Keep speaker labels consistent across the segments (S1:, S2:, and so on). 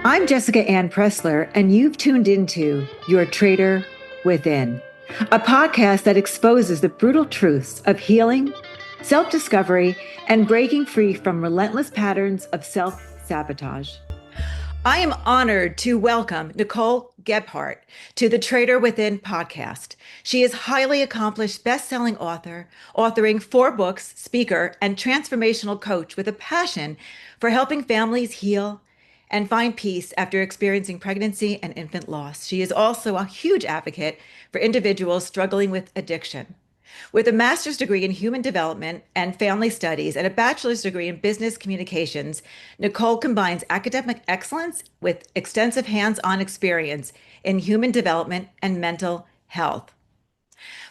S1: I'm Jessica Ann Pressler, and you've tuned into Your Traitor Within, a podcast that exposes the brutal truths of healing, self discovery, and breaking free from relentless patterns of self sabotage. I am honored to welcome Nicole Gebhardt to the Traitor Within podcast. She is highly accomplished best-selling author, authoring 4 books, speaker, and transformational coach with a passion for helping families heal and find peace after experiencing pregnancy and infant loss. She is also a huge advocate for individuals struggling with addiction. With a master's degree in human development and family studies and a bachelor's degree in business communications, Nicole combines academic excellence with extensive hands on experience in human development and mental health.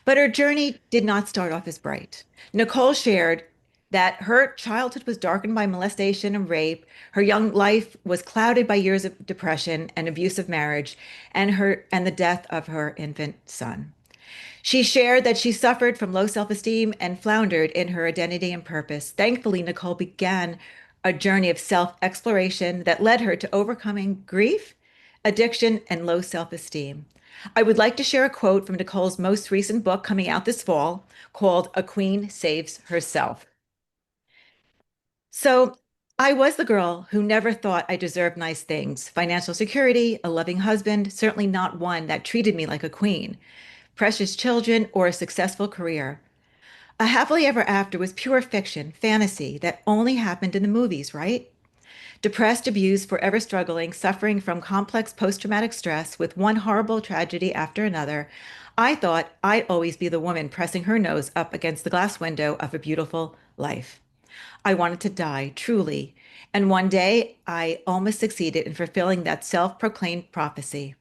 S1: But her journey did not start off as bright. Nicole shared that her childhood was darkened by molestation and rape. Her young life was clouded by years of depression and abusive marriage, and the death of her infant son. She shared that she suffered from low self-esteem and floundered in her identity and purpose. Thankfully, Nicole began a journey of self-exploration that led her to overcoming grief, addiction, and low self-esteem. I would like to share a quote from Nicole's most recent book coming out this fall called A Queen Saves Herself. So, I was the girl who never thought I deserved nice things, financial security, a loving husband, certainly not one that treated me like a queen, precious children, or a successful career. A happily ever after was pure fiction, fantasy that only happened in the movies, right? Depressed, abused, forever struggling, suffering from complex post-traumatic stress with one horrible tragedy after another, I thought I'd always be the woman pressing her nose up against the glass window of a beautiful life. I wanted to die, truly. And one day, I almost succeeded in fulfilling that self-proclaimed prophecy.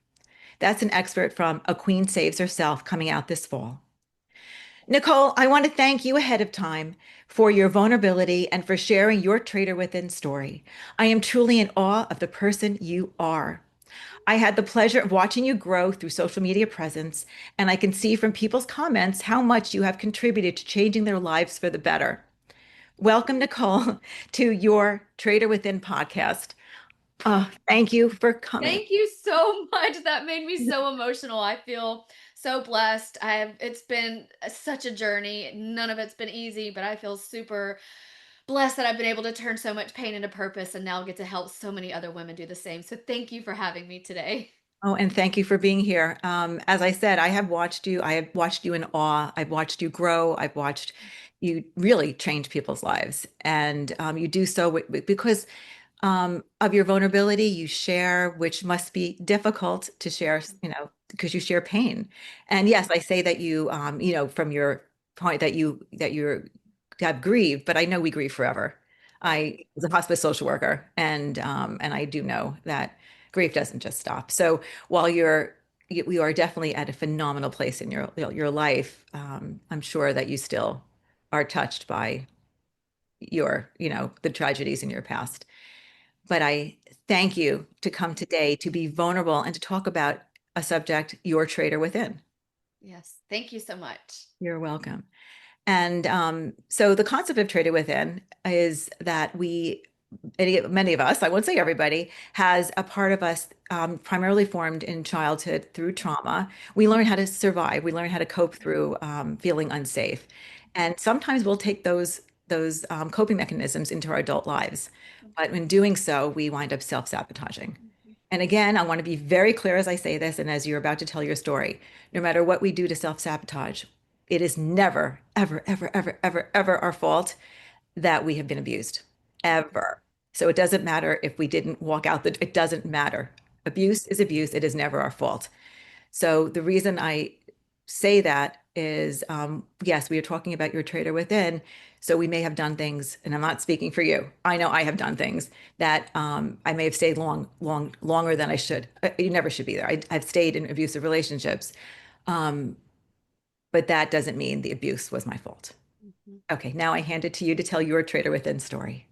S1: That's an excerpt from A Queen Saves Herself coming out this fall. Nicole, I want to thank you ahead of time for your vulnerability and for sharing your Traitor Within story. I am truly in awe of the person you are. I had the pleasure of watching you grow through social media presence, and I can see from people's comments how much you have contributed to changing their lives for the better. Welcome, Nicole, to your Traitor Within podcast. Thank you for coming.
S2: Thank you so much. That made me so emotional. I feel so blessed. It's been such a journey. None of it's been easy, but I feel super blessed that I've been able to turn so much pain into purpose and now get to help so many other women do the same. So thank you for having me today.
S1: Oh, and thank you for being here. As I said, I have watched you. I have watched you in awe. I've watched you grow. I've watched you really change people's lives, and you do so because of your vulnerability. You share, which must be difficult to share, because you share pain. And yes, I say that from your point that you have grieved, but I know we grieve forever. I was a hospice social worker, and I do know that grief doesn't just stop. So while you are definitely at a phenomenal place in your life, I'm sure that you still are touched by the tragedies in your past. But I thank you to come today to be vulnerable and to talk about a subject, your traitor within.
S2: Yes. Thank you so much.
S1: You're welcome. And so the concept of traitor within is that many of us, I won't say everybody, has a part of us primarily formed in childhood through trauma. We learn how to survive. We learn how to cope through feeling unsafe, and sometimes we'll take those coping mechanisms into our adult lives. But in doing so, we wind up self-sabotaging. And again, I want to be very clear as I say this, and as you're about to tell your story, no matter what we do to self-sabotage, it is never, ever, ever, ever, ever, ever our fault that we have been abused, ever. So it doesn't matter if we didn't walk out it doesn't matter. Abuse is abuse. It is never our fault. So the reason I say that is, yes, we are talking about your traitor within. So we may have done things, and I'm not speaking for you. I know I have done things that I may have stayed longer than I should. You never should be there. I've stayed in abusive relationships, um, but that doesn't mean the abuse was my fault.
S2: Mhm.
S1: Okay, now I hand it to you to tell your traitor within story.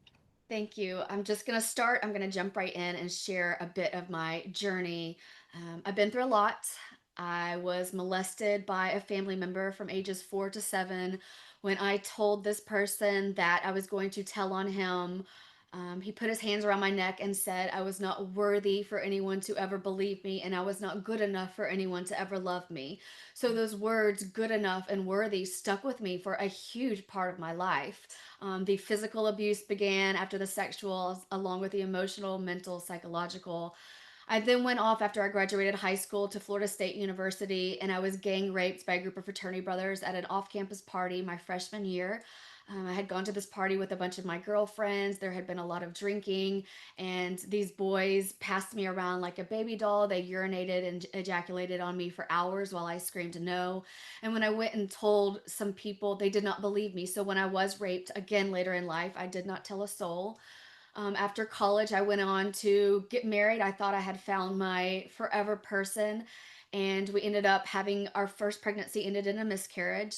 S2: Thank you. I'm just going to start. I'm going to jump right in and share a bit of my journey. I've been through a lot. I was molested by a family member from ages 4 to 7. When I told this person that I was going to tell on him, He put his hands around my neck and said I was not worthy for anyone to ever believe me, and I was not good enough for anyone to ever love me. So, those words, good enough and worthy, stuck with me for a huge part of my life. The physical abuse began after the sexual, along with the emotional, mental, psychological. I then went off after I graduated high school to Florida State University, and I was gang raped by a group of fraternity brothers at an off campus party my freshman year. I had gone to this party with a bunch of my girlfriends. There had been a lot of drinking, and these boys passed me around like a baby doll. They urinated and ejaculated on me for hours while I screamed no. And when I went and told some people, they did not believe me. So when I was raped again later in life, I did not tell a soul. After college, I went on to get married. I thought I had found my forever person, and we ended up having our first pregnancy ended in a miscarriage.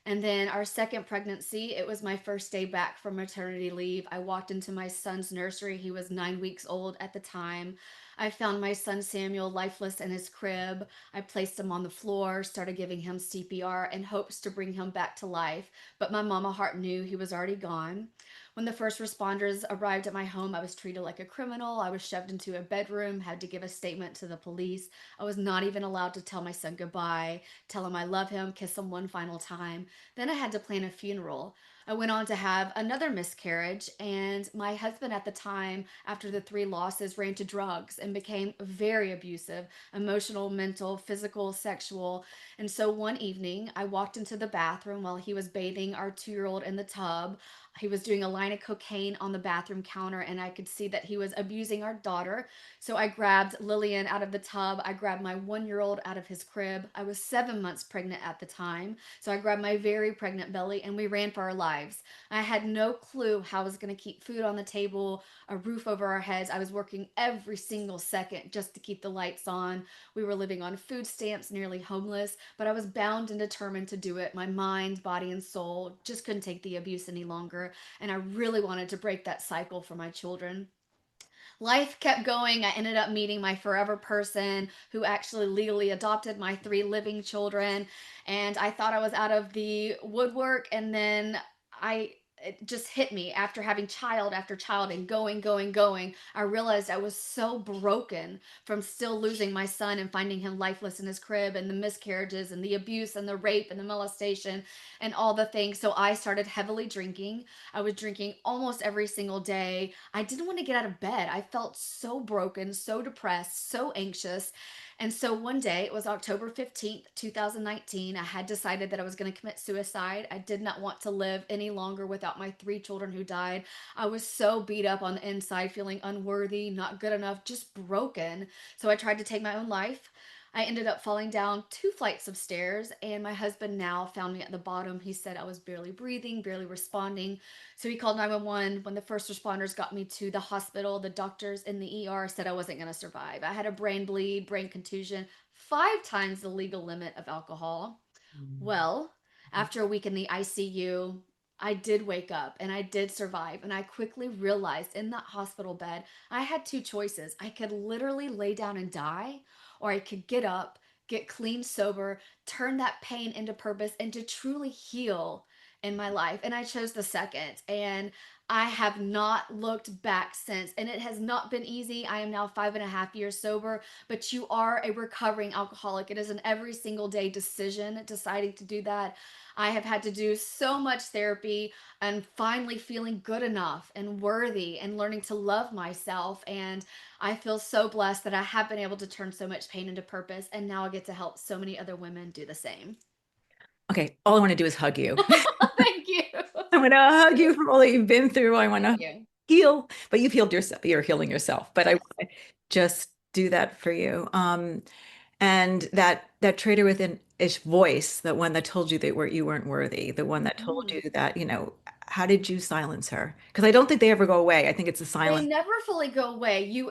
S2: And then our second pregnancy, it was my first day back from maternity leave. I walked into my son's nursery. He was 9 weeks old at the time. I found my son Samuel lifeless in his crib. I placed him on the floor, started giving him CPR in hopes to bring him back to life. But my mama heart knew he was already gone. When the first responders arrived at my home, I was treated like a criminal. I was shoved into a bedroom, had to give a statement to the police. I was not even allowed to tell my son goodbye, tell him I love him, kiss him one final time. Then I had to plan a funeral. I went on to have another miscarriage, and my husband at the time, after the three losses, ran to drugs and became very abusive, emotional, mental, physical, sexual. And so one evening, I walked into the bathroom while he was bathing our 2 year old in the tub. He was doing a line of cocaine on the bathroom counter, and I could see that he was abusing our daughter. So I grabbed Lillian out of the tub. I grabbed my 1 year old out of his crib. I was 7 months pregnant at the time. So I grabbed my very pregnant belly, and we ran for our lives. I had no clue how I was going to keep food on the table, a roof over our heads. I was working every single second just to keep the lights on. We were living on food stamps, nearly homeless, but I was bound and determined to do it. My mind, body, and soul just couldn't take the abuse any longer, and I really wanted to break that cycle for my children. Life kept going. I ended up meeting my forever person who actually legally adopted my three living children. And I thought I was out of the woodwork. And then it just hit me after having child after child and going. I realized I was so broken from still losing my son and finding him lifeless in his crib, and the miscarriages and the abuse and the rape and the molestation and all the things. So I started heavily drinking. I was drinking almost every single day. I didn't want to get out of bed. I felt so broken, so depressed, so anxious. And so one day, it was October 15th, 2019, I had decided that I was going to commit suicide. I did not want to live any longer without my three children who died. I was so beat up on the inside, feeling unworthy, not good enough, just broken. So I tried to take my own life. I ended up falling down 2 flights of stairs, and my husband now found me at the bottom. He said I was barely breathing, barely responding. So he called 911. When the first responders got me to the hospital, the doctors in the ER said I wasn't going to survive. I had a brain bleed, brain contusion, 5 times the legal limit of alcohol. Well, after a week in the ICU, I did wake up and I did survive. And I quickly realized in that hospital bed, I had two choices. I could literally lay down and die, or I could get up, get clean, sober, turn that pain into purpose, and to truly heal in my life. And I chose the second. And I have not looked back since. And it has not been easy. I am now 5.5 years sober, but you are a recovering alcoholic. It is an every single day decision deciding to do that. I have had to do so much therapy and finally feeling good enough and worthy and learning to love myself. And I feel so blessed that I have been able to turn so much pain into purpose. And now I get to help so many other women do the same.
S1: Okay, all I want to do is hug you.
S2: Thank you.
S1: I want to hug you from all that you've been through. I want
S2: Thank
S1: to
S2: you.
S1: heal, but you've healed yourself. You're healing yourself. But I
S2: Yes.
S1: want to just do that for you. And that traitor within ish voice, the one that told you that you weren't worthy, the one that told
S2: Mhm.
S1: you that, how did you silence her? Because I don't think they ever go away. I think it's a
S2: They
S1: silence.
S2: never fully go away. You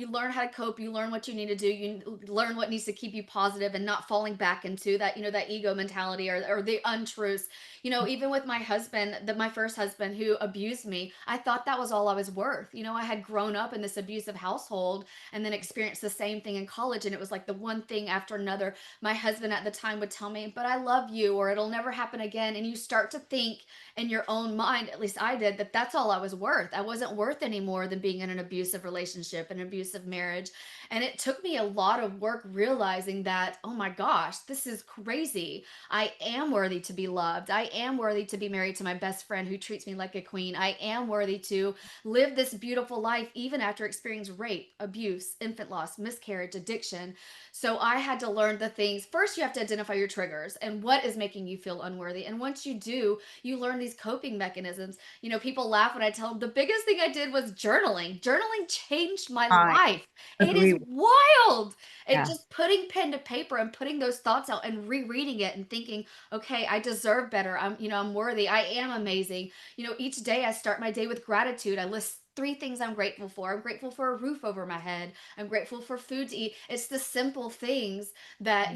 S2: learn how to cope. You learn what you need to do. You learn what needs to keep you positive and not falling back into that that ego mentality or the untruths. Even with my husband, my first husband who abused me, I thought that was all I was worth. I had grown up in this abusive household and then experienced the same thing in college, and it was like the one thing after another. My husband at the time would tell me, "But I love you," or "It'll never happen again," and you start to think in your own own mind, at least I did, that that's all I was worth. I wasn't worth any more than being in an abusive relationship, an abusive marriage. And it took me a lot of work realizing that, oh my gosh, this is crazy. I am worthy to be loved. I am worthy to be married to my best friend who treats me like a queen. I am worthy to live this beautiful life even after experiencing rape, abuse, infant loss, miscarriage, addiction. So I had to learn the things. First, you have to identify your triggers and what is making you feel unworthy. And once you do, you learn these coping mechanisms. People laugh when I tell them the biggest thing I did was journaling. Journaling changed my
S1: I
S2: life. It
S1: agree
S2: is
S1: with
S2: wild. It
S1: yeah.
S2: just putting pen to paper and putting those thoughts out and rereading it and thinking, okay, I deserve better. I'm worthy. I am amazing. Each day I start my day with gratitude. I list three things I'm grateful for. I'm grateful for a roof over my head. I'm grateful for food to eat. It's the simple things that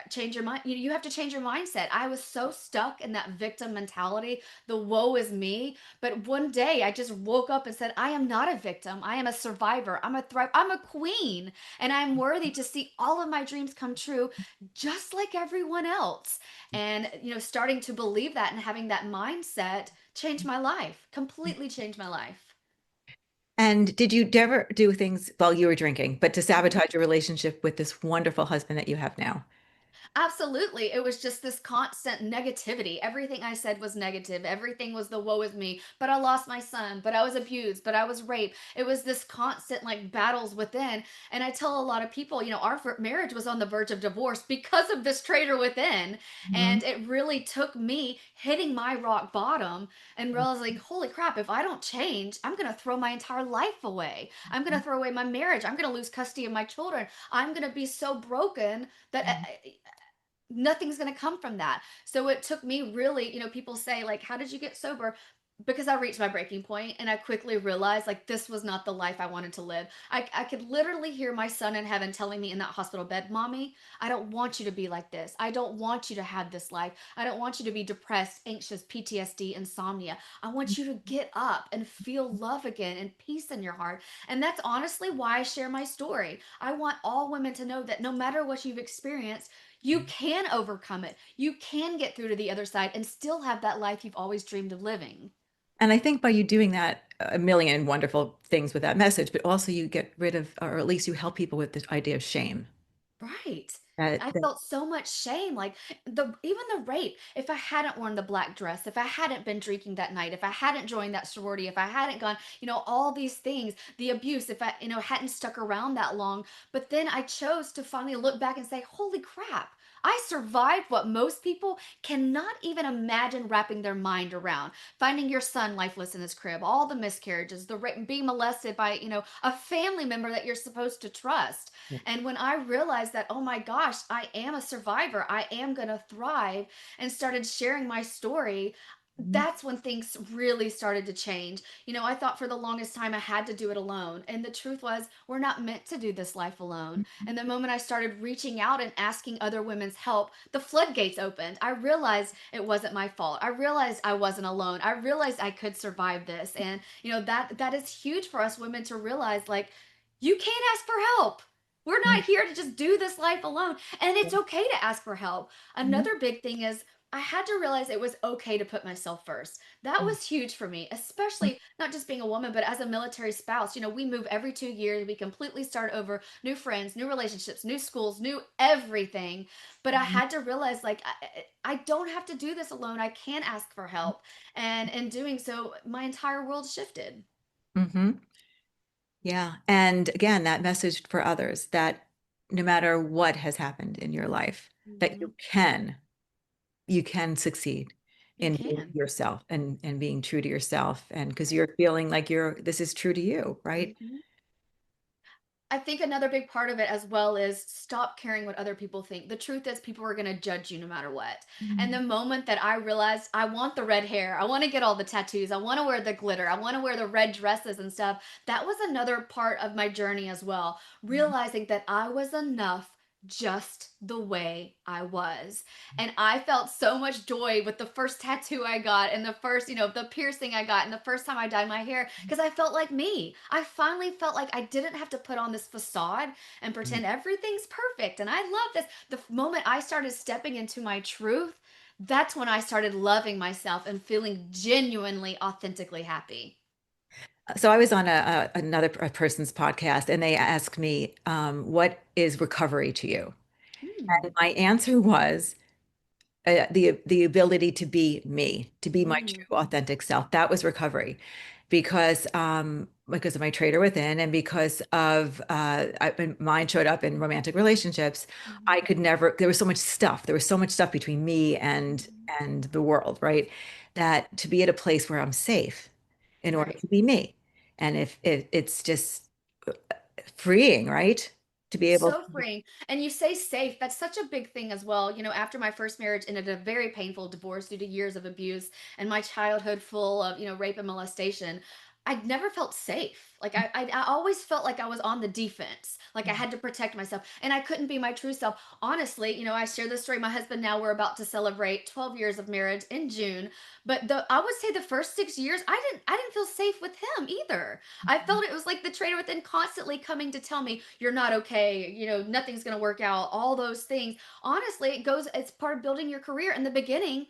S2: change your mind. You have to change your mindset. I was so stuck in that victim mentality, the woe is me. But one day I just woke up and said, I am not a victim. I am a survivor. I'm a thrive. I'm a queen, and I'm worthy to see all of my dreams come true, just like everyone else. And starting to believe that and having that mindset changed my life. Completely changed my life.
S1: And did you ever do things while you were drinking, but to
S2: Mhm.
S1: sabotage your relationship with this wonderful husband that you have now?
S2: Absolutely. It was just this constant negativity. Everything I said was negative. Everything was the woe is me. But I lost my son. But I was abused. But I was raped. It was this constant like battles within. And I tell a lot of people, our marriage was on the verge of divorce because of this traitor within.
S1: Mhm.
S2: And it really took me hitting my rock bottom and realizing, holy crap, if I don't change, I'm going to throw my entire life away. I'm going to throw away my marriage. I'm going to lose custody of my children. I'm going to be so broken that nothing's going to come from that. So it took me really, people say, like, how did you get sober? Because I reached my breaking point and I quickly realized like this was not the life I wanted to live. I could literally hear my son in heaven telling me in that hospital bed, Mommy, I don't want you to be like this. I don't want you to have this life. I don't want you to be depressed, anxious, PTSD, insomnia. I want you to get up and feel love again and peace in your heart. And that's honestly why I share my story. I want all women to know that no matter what you've experienced, you can overcome it. You can get through to the other side and still have that life you've always dreamed of living.
S1: And I think by you doing that, a million wonderful things with that message, but also you get rid of, or at least you help people with the idea of shame.
S2: Right.
S1: That,
S2: I
S1: that
S2: felt so much shame. Like the rape, if I hadn't worn the black dress, if I hadn't been drinking that night, if I hadn't joined that sorority, if I hadn't gone, all these things, the abuse, if I, hadn't stuck around that long. But then I chose to finally look back and say, holy crap, I survived what most people cannot even imagine wrapping their mind around. Finding your son lifeless in his crib, all the miscarriages, the rape, being molested by, a family member that you're supposed to trust. And when I realized that, oh my gosh, I am a survivor, I am going to thrive, and started sharing my story, that's when things really started to change. I thought for the longest time I had to do it alone. And the truth was, we're not meant to do this life alone. And the moment I started reaching out and asking other women's help, the floodgates opened. I realized it wasn't my fault. I realized I wasn't alone. I realized I could survive this. And, that is huge for us women to realize like, you can't ask for help. We're not here to just do this life alone. And it's okay to ask for help. Another big thing is I had to realize it was okay to put myself first. That was huge for me, especially not just being a woman, but as a military spouse. We move every 2 years. We completely start over, new friends, new relationships, new schools, new everything. But I had to realize, like, I don't have to do this alone. I can ask for help. And in doing so, my entire world shifted.
S1: hmm Yeah. And again, that message for others that no matter what has happened in your life, that
S2: Hmm.
S1: you can succeed
S2: You
S1: in being
S2: can.
S1: yourself and being true to yourself. And because you're feeling like this is true to you, right?
S2: Hmm. I think another big part of it as well is stop caring what other people think. The truth is, people are going to judge you no matter what. And the moment that I realized I want the red hair, I want to get all the tattoos, I want to wear the glitter, I want to wear the red dresses and stuff, that was another part of my journey as well. Realizing that I was enough just the way I was. And I felt so much joy with the first tattoo I got and the first, the piercing I got and the first time I dyed my hair because I felt like me. I finally felt like I didn't have to put on this facade and pretend everything's perfect and I love this. The moment I started stepping into my truth, that's when I started loving myself and feeling genuinely, authentically happy.
S1: So I was on another person's podcast, and they asked me, "What is recovery to you?"
S2: Mm,
S1: And my answer was the ability to be me, to be my
S2: mm,
S1: true authentic self. That was recovery, because of my traitor within, and because of mine showed up in romantic relationships.
S2: mm,
S1: I could never. There was so much stuff. There was so much stuff between me and the world, right? That to be at a place where I'm safe in order
S2: right.
S1: to be me, and if it's just freeing, right? To be
S2: It's
S1: able
S2: so
S1: to.
S2: freeing. And you say safe. That's such a big thing as well. After my first marriage ended a very painful divorce due to years of abuse and my childhood full of, rape and molestation, I'd never felt safe. Like I always felt like I was on the defense. Like I had to protect myself and I couldn't be my true self. Honestly, I share this story. My husband, now we're about to celebrate 12 years of marriage in June. But I would say the first 6 years, I didn't feel safe with him either. I felt it was like the traitor within constantly coming to tell me you're not okay, nothing's going to work out, all those things. Honestly, it's part of building your career. In the beginning,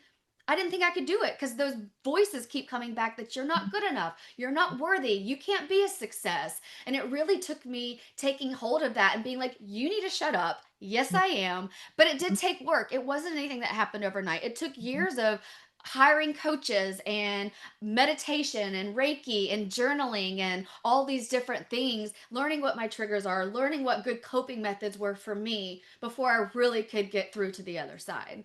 S2: I didn't think I could do it because those voices keep coming back that you're not good enough, you're not worthy, you can't be a success. And it really took me taking hold of that and being like, you need to shut up. Yes, I am. But it did take work. It wasn't anything that happened overnight. It took years of hiring coaches and meditation and Reiki and journaling and all these different things, learning what my triggers are, learning what good coping methods were for me before I really could get through to the other side.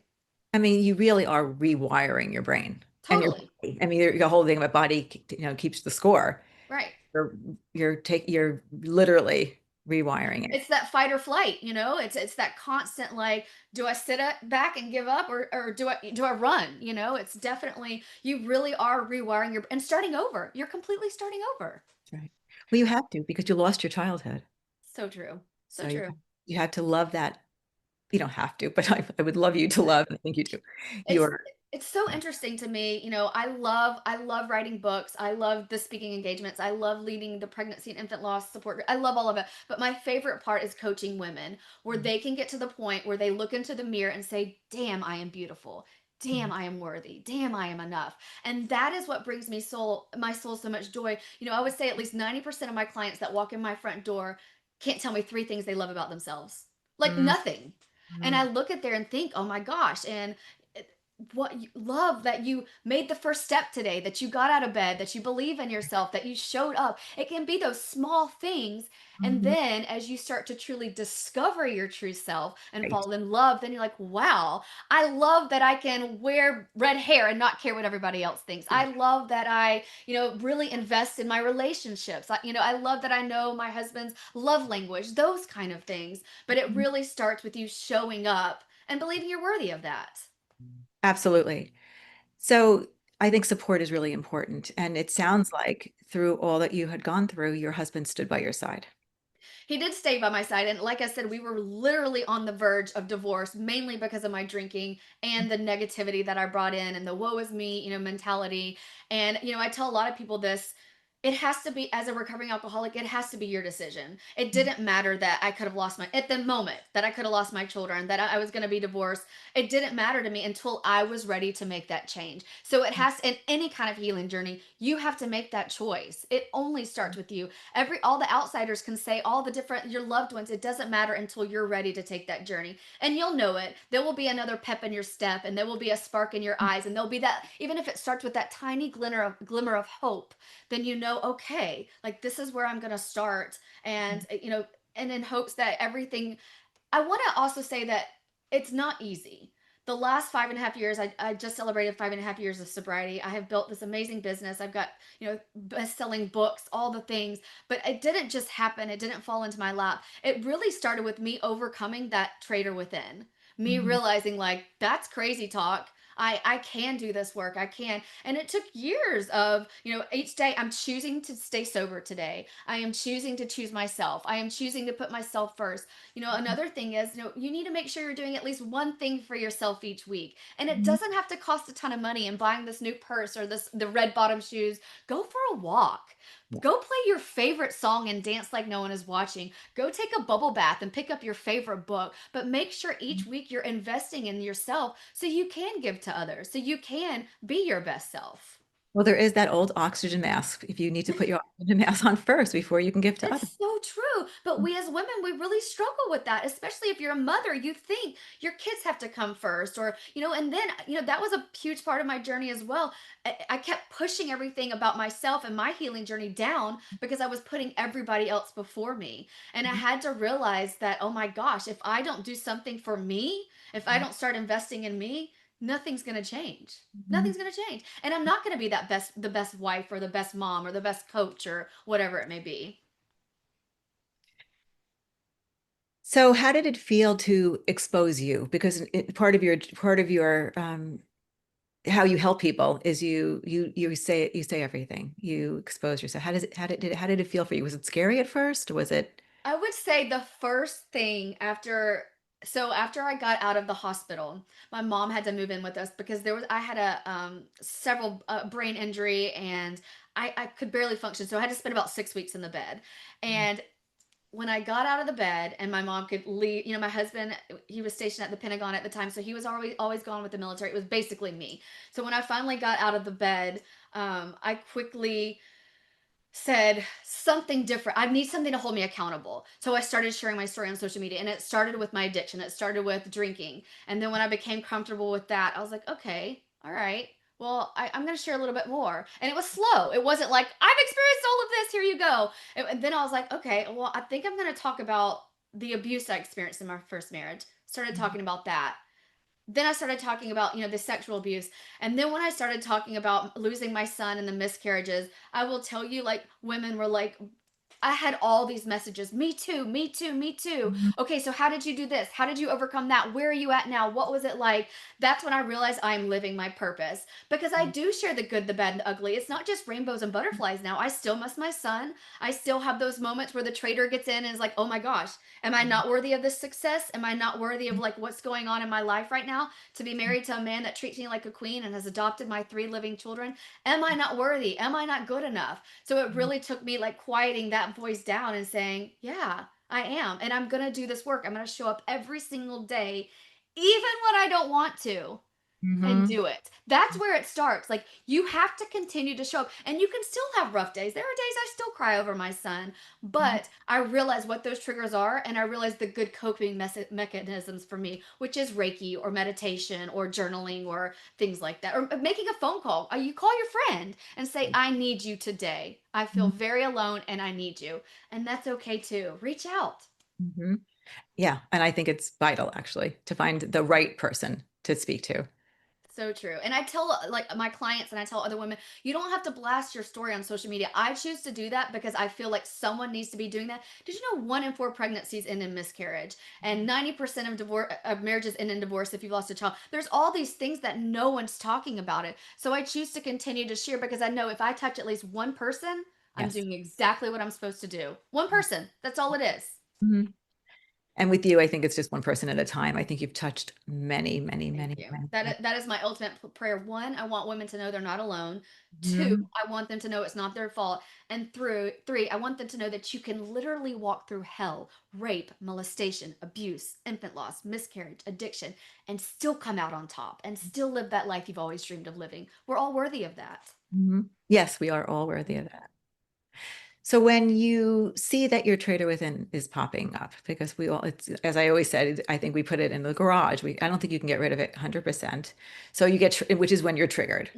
S1: I mean, you really are rewiring your brain and your
S2: Totally.
S1: body. I mean, your whole thing about body, keeps the score.
S2: Right.
S1: You're literally rewiring it.
S2: It's that fight or flight, it's that constant, like, do I back and give up, or do I run? It's definitely, you really are rewiring and starting over. You're completely starting over.
S1: That's right. Well, you have to because you lost your childhood.
S2: So true. So
S1: So you
S2: true.
S1: you have to love that. You don't have to, but I would love you to love, and I think you do.
S2: it's
S1: Your
S2: it's so interesting to me. I love writing books. I love the speaking engagements. I love leading the pregnancy and infant loss support. I love all of it. But my favorite part is coaching women where they can get to the point where they look into the mirror and say, "Damn, I am beautiful. Damn, I am worthy. Damn, I am enough." And that is what brings my soul so much joy. I would say at least 90% of my clients that walk in my front door can't tell me three things they love about themselves. Like
S1: Mhm.
S2: nothing. And I look at there and think, "Oh my gosh." And what you love that you made the first step today, that you got out of bed, that you believe in yourself, that you showed up. It can be those small things. And
S1: Mhm.
S2: then as you start to truly discover your true self and
S1: Right.
S2: fall in love, then you're like, wow, I love that I can wear red hair and not care what everybody else thinks. I love that I, really invest in my relationships. I love that I know my husband's love language, those kind of things. But it really starts with you showing up and believing you're worthy of that.
S1: Absolutely. So I think support is really important. And it sounds like through all that you had gone through, your husband stood by your side.
S2: He did stay by my side. And like I said, we were literally on the verge of divorce, mainly because of my drinking and the negativity that I brought in and the woe is me, mentality. And, I tell a lot of people this. It has to be, as a recovering alcoholic, it has to be your decision. It didn't matter that I could have at the moment, that I could have lost my children, that I was going to be divorced. It didn't matter to me until I was ready to make that change. So in any kind of healing journey, you have to make that choice. It only starts with you. All the outsiders can say all the different, your loved ones, it doesn't matter until you're ready to take that journey, and you'll know it. There will be another pep in your step, and there will be a spark in your eyes, and there'll be that, even if it starts with that tiny glimmer of hope, then okay, like this is where I'm going to start. And and in hopes that everything, I want to also say that it's not easy. The last 5.5 years, I just celebrated 5.5 years of sobriety. I have built this amazing business. I've got, best-selling books, all the things, but it didn't just happen. It didn't fall into my lap. It really started with me overcoming that traitor within, me
S1: Mhm.
S2: realizing like, that's crazy talk. I can do this work. I can. And it took years of, each day I'm choosing to stay sober today. I am choosing to choose myself. I am choosing to put myself first. Another thing is, you need to make sure you're doing at least one thing for yourself each week. And it
S1: Mhm.
S2: doesn't have to cost a ton of money and buying this new purse or the red bottom shoes. Go for a walk. Go play your favorite song and dance like no one is watching. Go take a bubble bath and pick up your favorite book. But make sure each week you're investing in yourself so you can give to others, so you can be your best self.
S3: Well, there is that old oxygen mask. If you need to put your oxygen mask on first before you can give to others.
S2: It's so true. But we as women, we really struggle with that, especially if you're a mother. You think your kids have to come first, or, and then, that was a huge part of my journey as well. I kept pushing everything about myself and my healing journey down because I was putting everybody else before me. And I had to realize that, oh my gosh, if I don't do something for me, if I don't start investing in me, nothing's going to change.
S3: Mhm.
S2: Nothing's going to change. And I'm not going to be the best wife or the best mom or the best coach or whatever it may be.
S3: So how did it feel to expose you? Because part of your how you help people is you say everything. You expose yourself. How did it feel for you? Was it scary at first? Was it
S2: I would say the first thing after I got out of the hospital, my mom had to move in with us because I had a several brain injury and I could barely function. So I had to spend about 6 weeks in the bed. And when I got out of the bed and my mom could leave, my husband, he was stationed at the Pentagon at the time, so he was always gone with the military. It was basically me. So when I finally got out of the bed, I quickly said something different. I need something to hold me accountable. So I started sharing my story on social media, and it started with my addiction. It started with drinking. And then when I became comfortable with that, I was like, okay, all right. Well, I'm going to share a little bit more. And it was slow. It wasn't like, I've experienced all of this. Here you go. And then I was like, okay, well, I think I'm going to talk about the abuse I experienced in my first marriage. Started talking about that. Then I started talking about, the sexual abuse. And then when I started talking about losing my son and the miscarriages, I will tell you, like, women were like, I had all these messages. Me too, me too, me too.
S3: Mhm.
S2: Okay, so how did you do this? How did you overcome that? Where are you at now? What was it like? That's when I realized I'm living my purpose because I do share the good, the bad, and the ugly. It's not just rainbows and butterflies now. I still miss my son. I still have those moments where the traitor gets in and is like, oh my gosh, am I not worthy of this success? Am I not worthy of like what's going on in my life right now? To be married to a man that treats me like a queen and has adopted my 3 living children? Am I not worthy? Am I not good enough? So it really took me like quieting that voice down and saying, yeah, I am. And I'm going to do this work. I'm going to show up every single day, even when I don't want to, and
S3: Mhm.
S2: do it. That's where it starts. Like you have to continue to show up, and you can still have rough days. There are days I still cry over my son, but I realize what those triggers are, and I realize the good coping mechanisms for me, which is Reiki or meditation or journaling or things like that, or making a phone call. You call your friend and say, "I need you today. I feel
S3: Mhm.
S2: very alone, and I need you," and that's okay too. Reach out.
S3: Mhm. Yeah, and I think it's vital actually to find the right person to speak to.
S2: So true. And I tell like my clients and I tell other women, you don't have to blast your story on social media. I choose to do that because I feel like someone needs to be doing that. Did you know 1 in 4 pregnancies end in miscarriage and 90% of divorce of marriages end in divorce if you've lost a child? There's all these things that no one's talking about it. So I choose to continue to share because I know if I touch at least one person, I'm
S3: Yes.
S2: doing exactly what I'm supposed to do. One person. That's all it is.
S3: Mhm. And with you, I think it's just one person at a time. I think you've touched many, many,
S2: Thank
S3: many,
S2: you.
S3: many, many.
S2: That is my ultimate prayer. One, I want women to know they're not alone. Two,
S3: Mhm.
S2: I want them to know it's not their fault. And three, I want them to know that you can literally walk through hell, rape, molestation, abuse, infant loss, miscarriage, addiction, and still come out on top and still live that life you've always dreamed of living. We're all worthy of that.
S3: Mhm. Yes, we are all worthy of that. So when you see that your traitor within is popping up, because it's as I always said, I think we put it in the garage. I don't think you can get rid of it 100%. So you which is when you're triggered.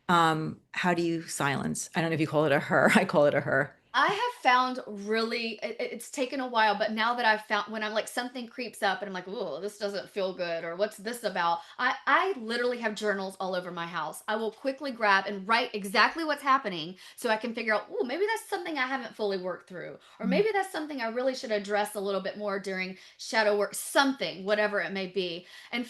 S2: Mhm.
S3: How do you silence? I don't know if you call it a her. I call it a her.
S2: I have found really, it's taken a while, but now that I've found when I'm like something creeps up and I'm like, oh, this doesn't feel good, or what's this about? I literally have journals all over my house. I will quickly grab and write exactly what's happening so I can figure out, oh, maybe that's something I haven't fully worked through, or maybe that's something I really should address a little bit more during shadow work, something, whatever it may be. And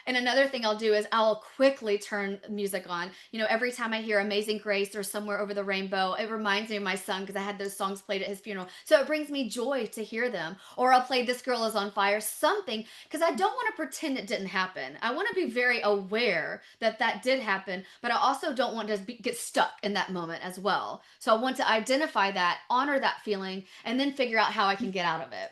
S2: another thing I'll do is I'll quickly turn music on. Every time I hear Amazing Grace or Somewhere Over the Rainbow, it reminds me of my son young because I had those songs played at his funeral. So it brings me joy to hear them. Or I'll play This Girl Is on Fire, something, because I don't want to pretend it didn't happen. I want to be very aware that that did happen, but I also don't want to get stuck in that moment as well. So I want to identify that, honor that feeling, and then figure out how I can get out of it.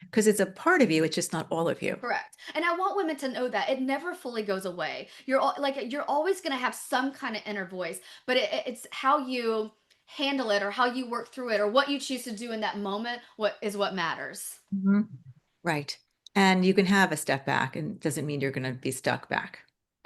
S3: Because it's a part of you, it's just not all of you.
S2: Correct. And I want women to know that it never fully goes away. You're always going to have some kind of inner voice, but it's how you handle it or how you work through it or what you choose to do in that moment what matters.
S3: Right. And you can have a step back, and it doesn't mean you're going to be stuck back.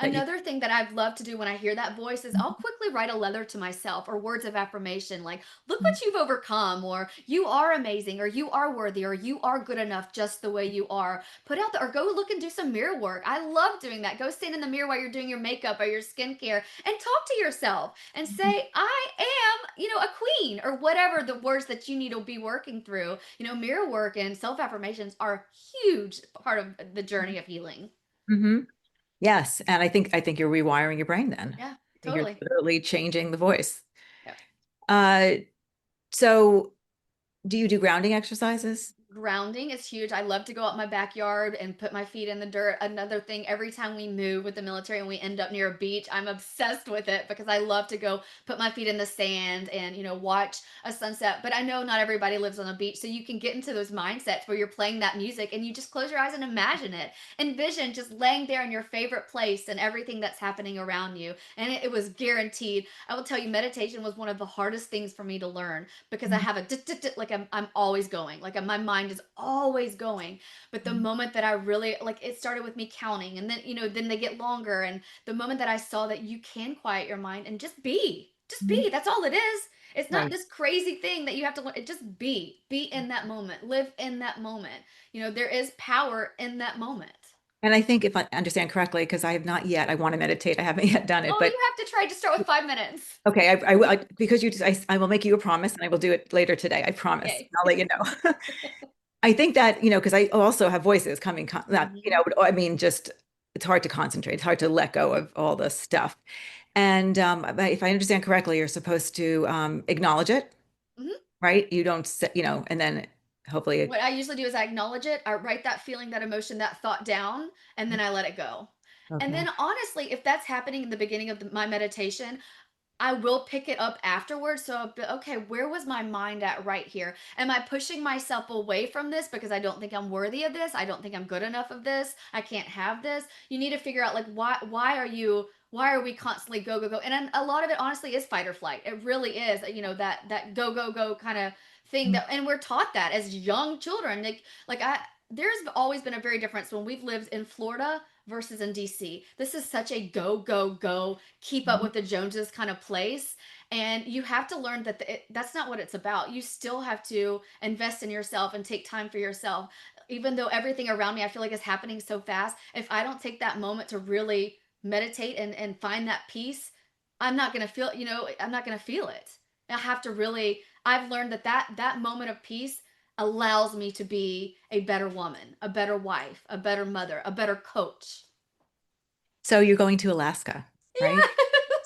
S2: Another thing that I've loved to do when I hear that voice is I'll quickly write a letter to myself or words of affirmation like, look what you've overcome, or you are amazing, or you are worthy, or you are good enough just the way you are. Put out or go look and do some mirror work. I love doing that. Go stand in the mirror while you're doing your makeup or your skincare and talk to yourself and say, I am, a queen, or whatever the words that you need to be working through. Mirror work and self affirmations are a huge part of the journey of healing.
S3: Yes. And I think you're rewiring your brain then.
S2: Yeah,
S3: I think you're
S2: totally.
S3: literally changing the voice.
S2: Yep.
S3: So do you do grounding exercises?
S2: Grounding is huge. I love to go out my backyard and put my feet in the dirt. Another thing, every time we move with the military and we end up near a beach, I'm obsessed with it because I love to go put my feet in the sand and, watch a sunset. But I know not everybody lives on a beach. So you can get into those mindsets where you're playing that music and you just close your eyes and imagine it. Envision just laying there in your favorite place and everything that's happening around you. And it was guaranteed. I will tell you, meditation was one of the hardest things for me to learn because I have like I'm always going, like my mind is always going. But the moment that I really it started with me counting, and then they get longer. And the moment that I saw that you can quiet your mind and just be, that's all it is. It's not
S3: Right.
S2: this crazy thing that you have to learn. Just be in that moment, live in that moment. There is power in that moment.
S3: And I think if I understand correctly, because I have not yet, I want to meditate. I haven't yet done it,
S2: Oh,
S3: but
S2: you have to try to start with 5 minutes.
S3: okay, because I will make you a promise and I will do it later today. I promise.
S2: Okay.
S3: I'll let you know. I think that, because I also have voices coming, that,
S2: Mhm.
S3: I mean, just it's hard to concentrate. It's hard to let go of all the stuff. And if I understand correctly, you're supposed to acknowledge it,
S2: Mhm.
S3: right? You don't say, and then hopefully,
S2: What I usually do is I acknowledge it, I write that feeling, that emotion, that thought down, and then I let it go. And
S3: okay.
S2: then honestly, if that's happening in the beginning of my meditation, I will pick it up afterwards. So, okay, where was my mind at right here? Am I pushing myself away from this because I don't think I'm worthy of this? I don't think I'm good enough of this. I can't have this. You need to figure out like why are we constantly go go go? And a lot of it honestly is fight or flight. It really is, that go go go kind of thing that, and we're taught that as young children. Like there's always been a very difference when we've lived in Florida versus in DC. This is such a go, go, go, keep up with the Joneses kind of place. And you have to learn that that's not what it's about. You still have to invest in yourself and take time for yourself. Even though everything around me I feel like is happening so fast, if I don't take that moment to really meditate and find that peace, I'm not going to feel it. I have to really, I've learned that moment of peace allows me to be a better woman, a better wife, a better mother, a better coach.
S3: So you're going to Alaska, right?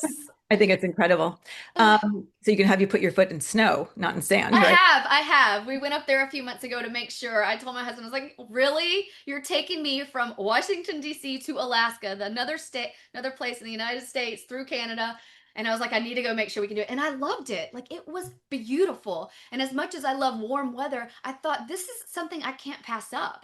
S2: Yes.
S3: I think it's incredible. So you can have you put your foot in snow, not in sand,
S2: I
S3: right?
S2: have. I have. We went up there a few months ago to make sure. I told my husband, I was like, really? You're taking me from Washington, D.C. to Alaska, another state, another place in the United States through Canada. And I was like, I need to go make sure we can do it. And I loved it. Like, it was beautiful. And as much as I love warm weather, I thought this is something I can't pass up.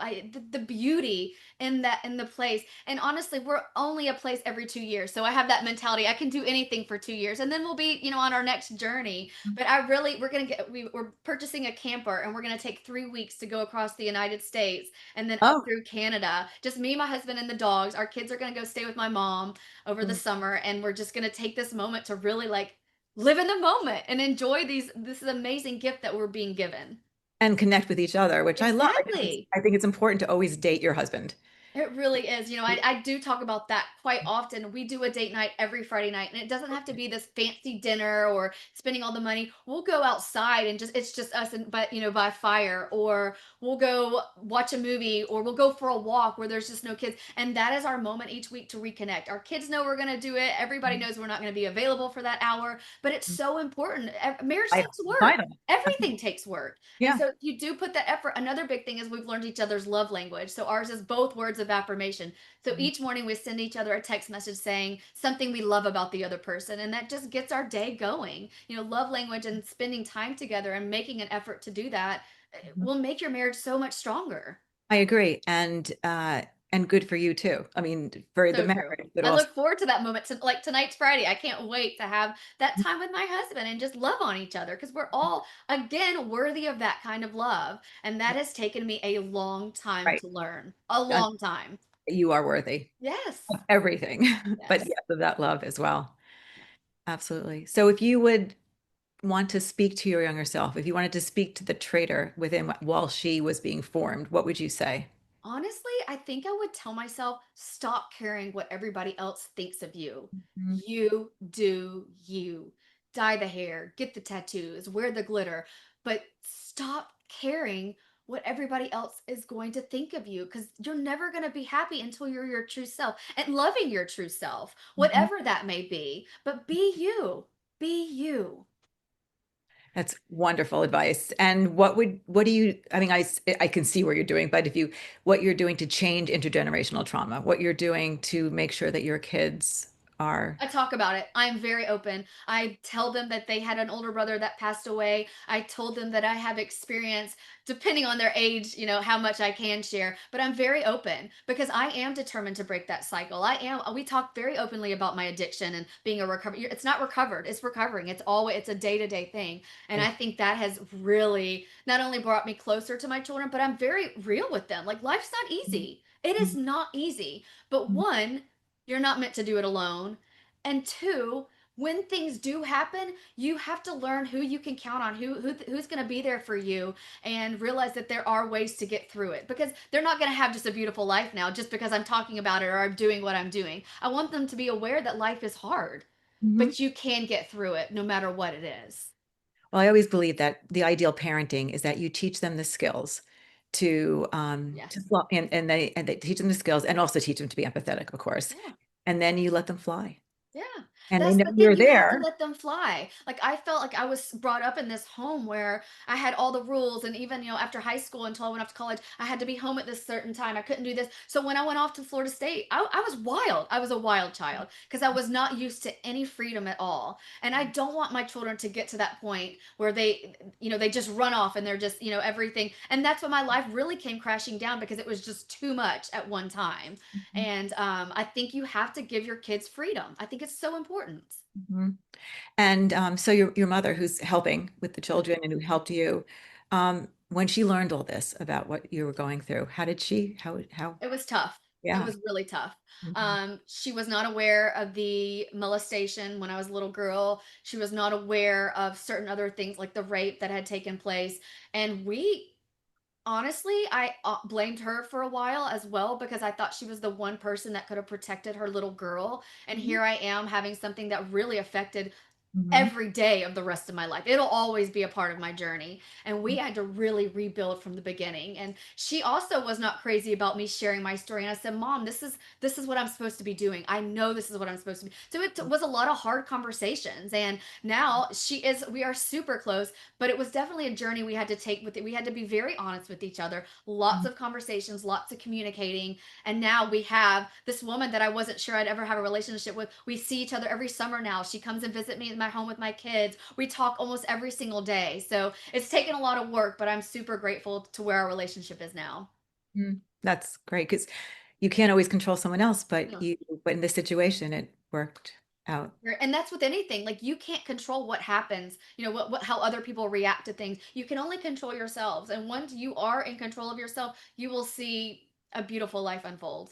S2: The beauty in the place. And honestly, we're only a place every 2 years. So I have that mentality. I can do anything for 2 years. And then we'll be, on our next journey. But we're purchasing a camper and we're gonna take 3 weeks to go across the United States and then up
S3: Oh,
S2: through Canada. Just me, my husband, and the dogs. Our kids are gonna go stay with my mom over the summer, and we're just gonna take this moment to really like live in the moment and enjoy this amazing gift that we're being given.
S3: and connect with each other, which I love.
S2: Exactly.
S3: I think it's important to always date your husband.
S2: It really is. I do talk about that quite often. We do a date night every Friday night, and it doesn't have to be this fancy dinner or spending all the money. We'll go outside and it's just us and but by fire, or we'll go watch a movie, or we'll go for a walk where there's just no kids. And that is our moment each week to reconnect. Our kids know we're going to do it. Everybody knows we're not going to be available for that hour, but it's so important. Marriage
S3: I
S2: takes work.
S3: Vital.
S2: Everything takes work. And
S3: Yeah.
S2: so you do put that effort. Another big thing is we've learned each other's love language. So ours is both words of affirmation. So each morning we send each other a text message saying something we love about the other person. And that just gets our day going. Love language and spending time together and making an effort to do that will make your marriage so much stronger.
S3: I agree. And good for you too. I mean, for the
S2: So true.
S3: marriage, but
S2: I
S3: also
S2: look forward to that moment. Like tonight's Friday. I can't wait to have that time with my husband and just love on each other because we're all, again, worthy of that kind of love. And that has taken me a long time
S3: right.
S2: to learn. A
S3: Uh,
S2: long time.
S3: You are worthy of
S2: Yes.
S3: everything, but
S2: Yes.
S3: yes, of that love as well. Absolutely. So if you would want to speak to your younger self, if you wanted to speak to the traitor within while she was being formed, what would you say?
S2: Honestly, I think I would tell myself stop caring what everybody else thinks of you.
S3: Mhm.
S2: You do you. Dye the hair, get the tattoos, wear the glitter, but stop caring what everybody else is going to think of you because you're never going to be happy until you're your true self and loving your true self,
S3: Mhm.
S2: whatever that may be. But be you. Be you.
S3: That's wonderful advice. And what do you, I mean, I can see what you're doing, but what you're doing to change intergenerational trauma, what you're doing to make sure that your kids are,
S2: I talk about it. I'm very open. I tell them that they had an older brother that passed away. I told them that I have experience, depending on their age, how much I can share. But I'm very open because I am determined to break that cycle. We talk very openly about my addiction and being a recovery. It's not recovered, it's recovering. It's a day to day thing. And I think that has really not only brought me closer to my children, but I'm very real with them. Like, life's not easy. It is not easy. But one, you're not meant to do it alone. And two, when things do happen, you have to learn who you can count on, who's going to be there for you, and realize that there are ways to get through it because they're not going to have just a beautiful life now just because I'm talking about it or I'm doing what I'm doing. I want them to be aware that life is hard,
S3: Mhm.
S2: but you can get through it no matter what it is.
S3: Well, I always believe that the ideal parenting is that you teach them the skills
S2: Yes.
S3: and they teach them the skills and also teach them to be empathetic, of course.
S2: Yeah.
S3: And then you let them fly
S2: Yeah,
S3: and they
S2: that's
S3: know
S2: the thing.
S3: you're
S2: You have to
S3: there.
S2: let them fly. Like I felt like I was brought up in this home where I had all the rules, and even after high school until I went off to college, I had to be home at this certain time. I couldn't do this. So when I went off to Florida State, I was wild. I was a wild child because I was not used to any freedom at all. And I don't want my children to get to that point where they just run off and they're just everything. And that's when my life really came crashing down because it was just too much at one time. And I think you have to give your kids freedom. I think it's so important.
S3: Mhm. And so your mother, who's helping with the children and who helped you, when she learned all this about what you were going through, how did she? How?
S2: It was tough. It
S3: Yeah.
S2: was really tough.
S3: Mhm.
S2: She was not aware of the molestation when I was a little girl. She was not aware of certain other things like the rape that had taken place. And honestly, I blamed her for a while as well because I thought she was the one person that could have protected her little girl. And
S3: Mhm.
S2: here I am having something that really affected
S3: Mhm.
S2: every day of the rest of my life. It'll always be a part of my journey. And we had to really rebuild from the beginning. And she also was not crazy about me sharing my story. And I said, "Mom, this is what I'm supposed to be doing. I know this is what I'm supposed to be." So it was a lot of hard conversations. And now we are super close, but it was definitely a journey we had to take with it. We had to be very honest with each other. Lots of conversations, lots of communicating. And now we have this woman that I wasn't sure I'd ever have a relationship with. We see each other every summer now. She comes and visit me in my home with my kids. We talk almost every single day. So it's taken a lot of work, but I'm super grateful to where our relationship is now.
S3: That's great because you can't always control someone else,
S2: No.
S3: but in this situation, it worked out.
S2: And that's with anything. Like you can't control what happens, how other people react to things. You can only control yourselves. And once you are in control of yourself, you will see a beautiful life unfold.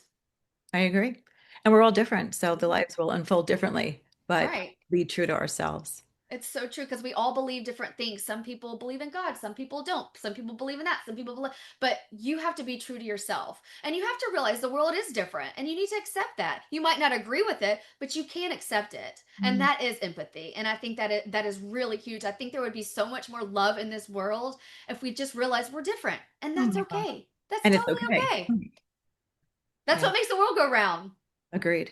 S3: I agree. And we're all different, so the
S2: Mhm.
S3: lives will unfold differently, but
S2: Right.
S3: be true to ourselves.
S2: It's so true because we all believe different things. Some people believe in God, some people don't. Some people believe in that, some people believe, but you have to be true to yourself. And you have to realize the world is different and you need to accept that. You might not agree with it, but you can accept it. And
S3: Mm.
S2: that is empathy. And I think that is really huge. I think there would be so much more love in this world if we just realize we're different. And
S3: Oh
S2: that's
S3: my God.
S2: okay. That's
S3: And it's
S2: totally
S3: okay.
S2: okay. That's
S3: Yeah.
S2: what makes the world go round.
S3: Agreed.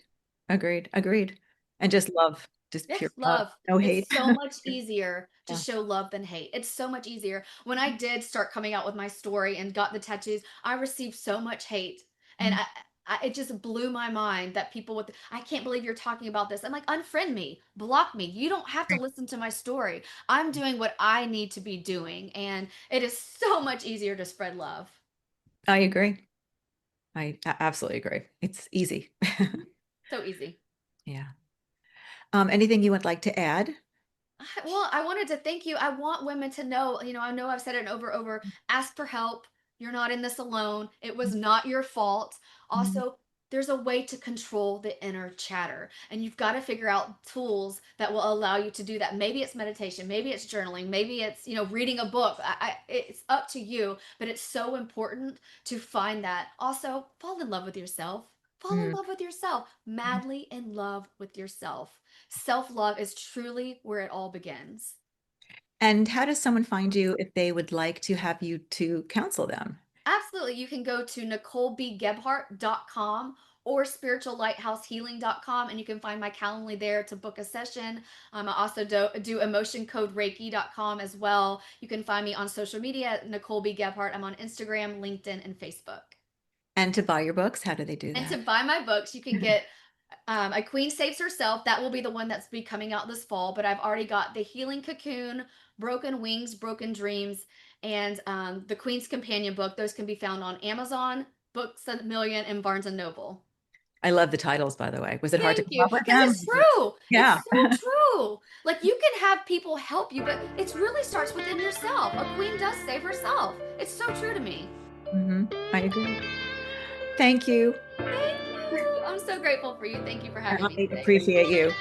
S3: Agreed. Agreed. And just love, just
S2: Yes,
S3: pure love,
S2: love.
S3: no hate.
S2: It's so much easier to
S3: Yeah.
S2: show love than hate. It's so much easier. When I did start coming out with my story and got the tattoos, I received so much hate. And
S3: Mm.
S2: it just blew my mind that people would, I can't believe you're talking about this. I'm like, unfriend me, block me. You don't have to
S3: Right.
S2: listen to my story. I'm doing what I need to be doing. And it is so much easier to spread love.
S3: I agree. Absolutely agree. It's easy.
S2: So easy.
S3: Yeah. Anything you would like to add?
S2: Well, I wanted to thank you. I want women to know, I know I've said it over, ask for help. You're not in this alone. It was not your fault.
S3: Mhm.
S2: Also, there's a way to control the inner chatter, and you've got to figure out tools that will allow you to do that. Maybe it's meditation, maybe it's journaling, maybe it's, reading a book. It's up to you, but it's so important to find that. Also, fall in love with yourself. Fall in
S3: Mm.
S2: love with yourself, madly in love with yourself. Self love is truly where it all begins.
S3: And how does someone find you if they would like to have you to counsel them?
S2: Absolutely. You can go to NicoleBGebhardt.com or spirituallighthousehealing.com, and you can find my Calendly there to book a session. I also do emotioncodereiki.com as well. You can find me on social media at Nicole B. Gebhardt. I'm on Instagram, LinkedIn, and Facebook.
S3: And to buy your books, how do they do
S2: And to
S3: that?
S2: buy my books, you can get A Queen Saves Herself. That will be the one that's be coming out this fall. But I've already got The Healing Cocoon, Broken Wings, Broken Dreams, and The Queen's Companion book. Those can be found on Amazon, Books a Million, and Barnes and Noble.
S3: I love the titles, by the way. Was it hard to
S2: Thank
S3: come
S2: you,
S3: up with
S2: because
S3: them?
S2: it's true. It's
S3: Yeah.
S2: so true. Like you can have people help you, but it really starts within yourself. A queen does save herself. It's so true to me.
S3: I agree. Thank you.
S2: Thank you. I'm so grateful for you. Thank you for having me
S3: I
S2: today.
S3: appreciate you.